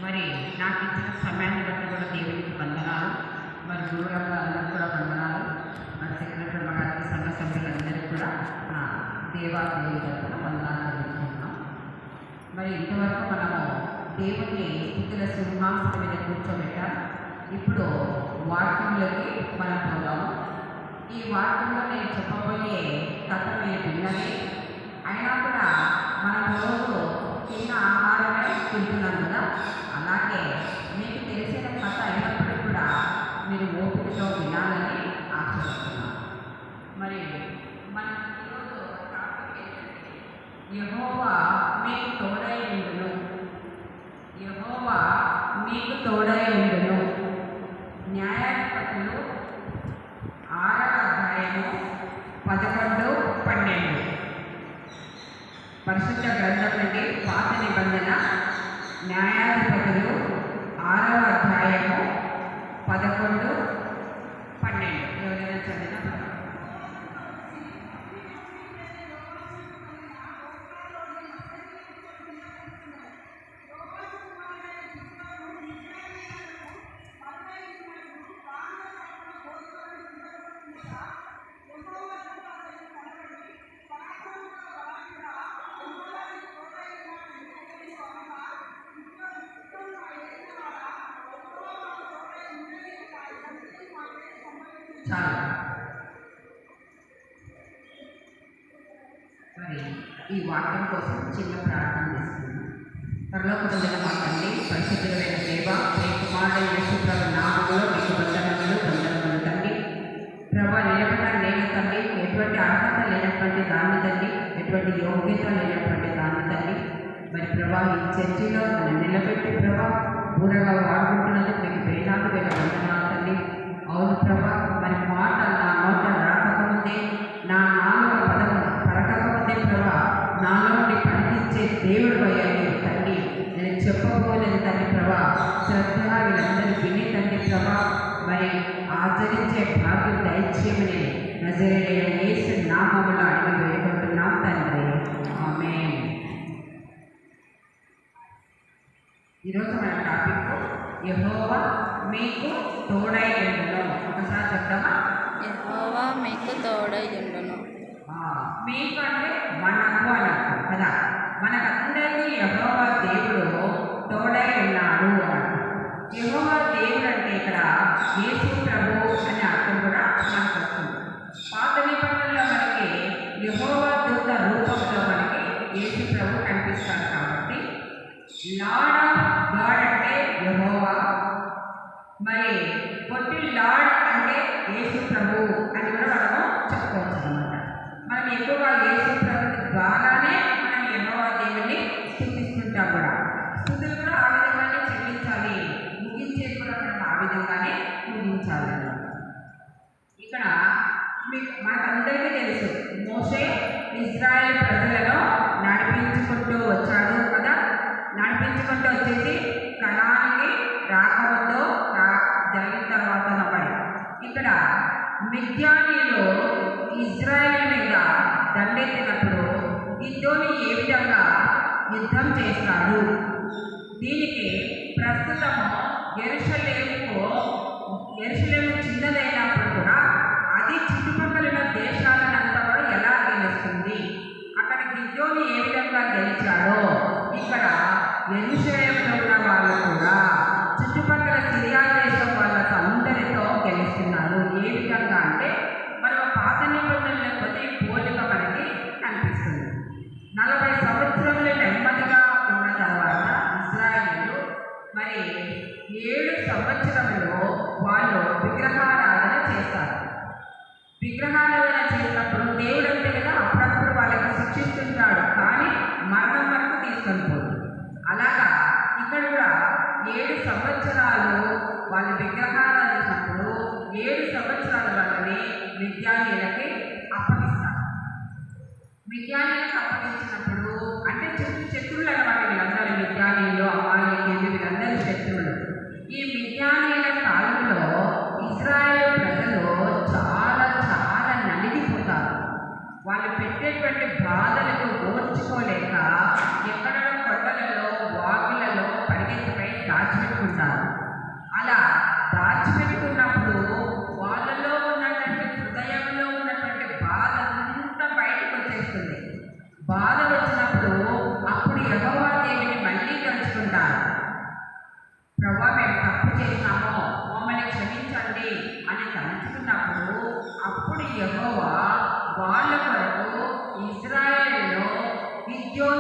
మరి నాకు ఇచ్చిన సమయాన్ని బట్టి కూడా దేవునికి వందనాలు. మరి గురువులకు అందరికీ కూడా వందనాలు. మరి సెక్రటరీ గారికి సంఘ సభ్యులందరికీ కూడా నా దేవాదేవి తరఫున వందనాలు తెలుసుకుంటున్నాం. మరి ఇంతవరకు మనము దేవుని స్థితుల సింహాసనం మీద కూర్చోబెట్టాం. ఇప్పుడు వాక్యంలోకి మనం పోదాము. ఈ వాక్యంలో నేను చెప్పబోయే కథ మీరు విన్నది అయినా కూడా మనం రోజు తిన్న ఆహారమే తింటున్నాం కదా, అలాగే మీకు తెలిసిన కథ అయినప్పటికీ కూడా మీరు ఓపికతో వినాలని ఆశిస్తున్నాం. మరి మనం ఈరోజు టాపిక్ ఏంటంటే యెహోవా మీకు తోడై ఉండును. యెహోవా మీకు తోడై ఉండును. న్యాయాధిపతులు 6వ అధ్యాయము 11-12. పరిశుద్ధ గ్రంథం నుండి పాత నిబంధన న్యాయాధిపతులు 6వ అధ్యాయము 11-12. ఎవరైనా చదివినా చాలు. మరి ఈ వాక్యం కోసం చిన్న ప్రార్థన చేస్తున్నాను. పరలోకమందున మా తండ్రి, పరిశుద్ధమైన దేవ, కుమారుడైన యేసుప్రభు నామములో మీకు వందనములు తండ్రి. ప్రభా, నిలబడిన నేను తండ్రి, ఎటువంటి అర్హత లేనటువంటి దాన్ని తండ్రి, ఎటువంటి యోగ్యత లేనటువంటి దాన్ని తండ్రి. మరి ప్రభా, ఈ చర్చిలో నన్ను నిలబెట్టి ప్రభా పూరగా వాడుకుంటున్నందుకు మీకు వేలాది వేల వందనాలు తండ్రి. అవును ప్రభా, మరి మాట నా నోట రాకముందే, నా నాలుక పదము పరకముందే ప్రభా నాలో నుండి పనికిచ్చే దేవుడు అయ్యాయి తండ్రి. నేను చెప్పబోలేదు తండ్రి ప్రభా, శ్రద్ధ వీళ్ళందరూ విని తండ్రి ప్రభా మరి ఆచరించే భాగ్యం దయచేయమని నజరేయుడైన యేసు నామములో అడిగి వేడుకుంటున్నాం తండ్రి. ఆమేన్. ఈరోజు మన టాపిక్ యెహోవా మీకు తోడై ఉండును. ఒకసారి చెప్తామా? యెహోవా మీకు తోడై ఉండును. మీకు అంటే మనకు అన్నట్టు కదా. మనకందరికీ యెహోవా దేవుడు తోడై ఉన్నాడు అన్నట్టు. యెహోవా దేవుడు అంటే ఇక్కడ యేసు ప్రభు అనే అర్థం కూడా మనకు వస్తుంది. పాత నిబంధనలో మనకి యెహోవా దూత రూపంలో మనకి యేసు ప్రభు కనిపిస్తాడు కాబట్టి లార్డ్ ఆఫ్ గాడ్ అంటే యెహోవా, మరి పొట్టి లార్డ్ అంటే యేసు ప్రభు అని కూడా మనము చెప్పుకోవచ్చు అన్నమాట. మనం ఎక్కువగా యేసు ప్రభు ద్వారానే మనం యెహోవా దేవుని స్తుతిస్తుంటాం కూడా. స్తుతులు కూడా ఆ విధంగానే చెల్లించాలి, ముగించేది కూడా మనం ఆ విధంగానే ముగించాలి. ఇక్కడ మీకు మనకందరికీ తెలుసు, మోషే ఇజ్రాయెల్ ప్రజలను నడిపించుకుంటూ వచ్చాడు కదా. నడిపించుకుంటూ వచ్చేసి కనానికి రాకముందు జరిగిన తర్వాత ఇక్కడ మిద్యానీయులు ఇజ్రాయెల్ మీద దండెత్తినప్పుడు గిద్యోను ఏ విధంగా యుద్ధం చేస్తాడు. దీనికి ప్రస్తుతము యెరూషలేము చిన్నదైనప్పుడు కూడా అది చుట్టుపక్కల దేశాలనంతా కూడా ఎలా గెలుస్తుంది, అక్కడ గిద్యోను ఏ విధంగా గెలిచాడో ఇక్కడ యెరూషలేములో ఉన్న వాళ్ళు కూడా చుట్టుపక్కల సిరియా దేశం వాళ్ళతో అందరితో గెలుస్తున్నారు. ఏ విధంగా అంటే మనం పాత నిబంధనల కొద్ది పోలిక మనకి కనిపిస్తుంది. 40 సంవత్సరములు నెమ్మదిగా ఉన్న తర్వాత ఇశ్రాయేలు మరి 7 సంవత్సరములు వాళ్ళు విగ్రహారాధన చేస్తారు. విగ్రహారాధన చేసినప్పుడు దేవుడు అంటే కదా అప్పుడప్పుడు వాళ్ళకి శిక్షిస్తుంటాడు, కానీ మరణం వరకు తీసుకొని పోదు. అలాగా ఇక్కడ కూడా 7 సంవత్సరాలు వాళ్ళు విగ్రహారాధన చేసినప్పుడు 7 సంవత్సరాలు వాళ్ళని మిద్యానీయులకి అప్పగిస్తారు. మిద్యానీయులకు అప్పగించినప్పుడు అంటే శత్రువులు అన్నమాట. వీళ్ళందరూ మిద్యానీయులు, అమాలేకీయులు, వీళ్ళందరూ శత్రువులు. ఈ మిద్యానీయుల కాలంలో ఇశ్రాయేలు ప్రజలు చాలా చాలా నలిగిపోతారు. వాళ్ళు పెట్టేటువంటి బాధలకు ఓర్చుకోలేక ఎక్కడ కొండలలో వాగులలో పరిగెత్తిపోయి దాచిపెట్టుకుంటారు. అలా దాచిపెట్టుకున్నప్పుడు వాళ్ళలో ఉన్నటువంటి హృదయంలో ఉన్నటువంటి బాధ అంతా బయటకు వచ్చేస్తుంది. బాధ వచ్చినప్పుడు అప్పుడు యెహోవా దేవుని మళ్ళీ తలుచుకుంటారు. ప్రభువా మేము తప్పు చేసినామో మమ్మల్ని క్షమించండి అని తలుచుకున్నప్పుడు అప్పుడు యెహోవా వాళ్ళ కొరకు ఇశ్రాయేలులో గిద్యోను